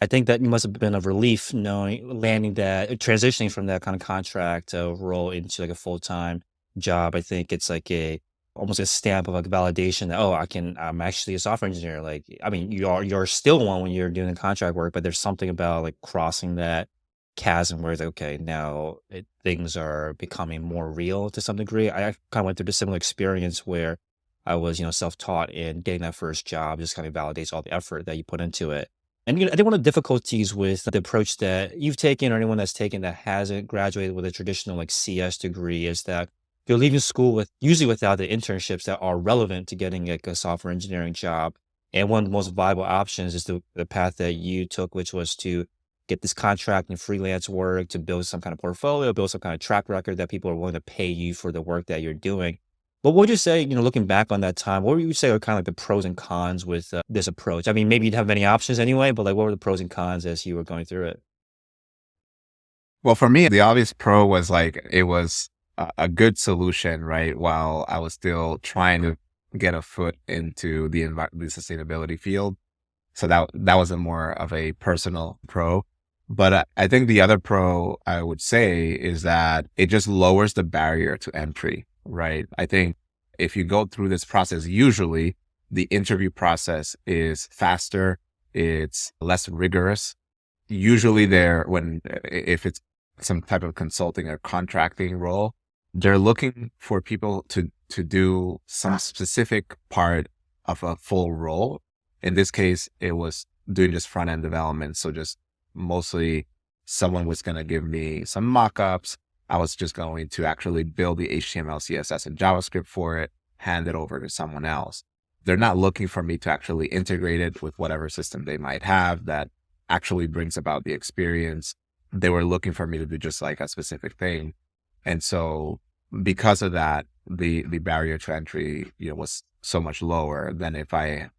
I think that must have been a relief landing that transitioning from that kind of contract role into like a full-time job. I think it's like a almost a stamp of like validation that, oh, I'm actually a software engineer. Like, I mean, you're still one when you're doing contract work, but there's something about like crossing that chasm where it's like, okay, now things are becoming more real to some degree. I kind of went through the similar experience where I was, self-taught, and getting that first job just kind of validates all the effort that you put into it. And I think one of the difficulties with the approach that you've taken, or anyone that's taken that hasn't graduated with a traditional like CS degree, is that you're leaving school with usually without the internships that are relevant to getting like a software engineering job. And one of the most viable options is the path that you took, which was to get this contract and freelance work to build some kind of portfolio, build some kind of track record that people are willing to pay you for the work that you're doing. But what would you say, looking back on that time, what would you say are kind of like the pros and cons with this approach? I mean, maybe you'd have many options anyway, but like, what were the pros and cons as you were going through it? Well, for me, the obvious pro was like it was a good solution, right? While I was still trying to get a foot into the sustainability field. So that was a more of a personal pro. But I think the other pro I would say is that it just lowers the barrier to entry, right? I think if you go through this process, usually the interview process is faster, it's less rigorous. Usually if it's some type of consulting or contracting role, they're looking for people to do some specific part of a full role. In this case, it was doing just front end development. So just mostly someone was going to give me some mock-ups. I was just going to actually build the HTML, CSS, and JavaScript for it, hand it over to someone else. They're not looking for me to actually integrate it with whatever system they might have that actually brings about the experience. They were looking for me to do just like a specific thing. And so because of that, the barrier to entry, was so much lower than if I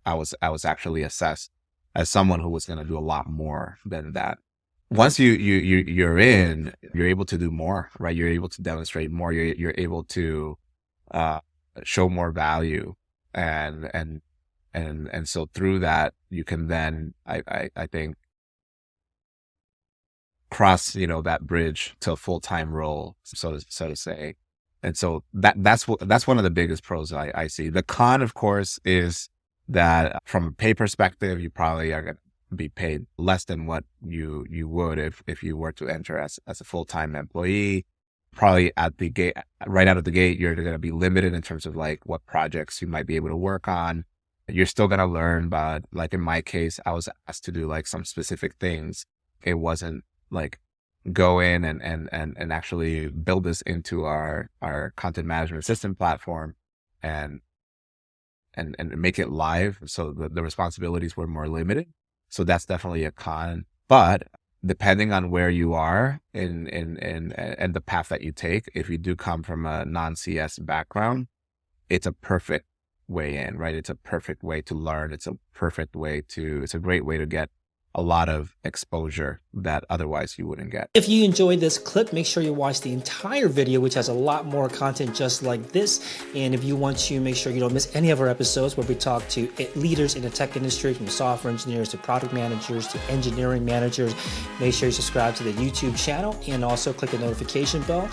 was actually assessed as someone who was going to do a lot more than that. Once you're in, you're able to do more, right? You're able to demonstrate more. You're able to uh, show more value, and so through that, you can then I think cross that bridge to a full-time role, so to say. And so that's one of the biggest pros I see. The con, of course, is that from a pay perspective, you probably are going to be paid less than what you would if you were to enter as a full-time employee. Probably at the gate, right out of the gate, you're going to be limited in terms of like what projects you might be able to work on. You're still going to learn, but like in my case, I was asked to do like some specific things. It wasn't like go in and actually build this into our content management system platform and make it live. So the responsibilities were more limited. So that's definitely a con. But depending on where you are in the path that you take, if you do come from a non-CS background, it's a perfect way in, right? It's a perfect way to learn. It's a great way to get a lot of exposure that otherwise you wouldn't get. If you enjoyed this clip, make sure you watch the entire video, which has a lot more content just like this. And if you want to make sure you don't miss any of our episodes where we talk to leaders in the tech industry, from software engineers to product managers to engineering managers, make sure you subscribe to the YouTube channel and also click the notification bell.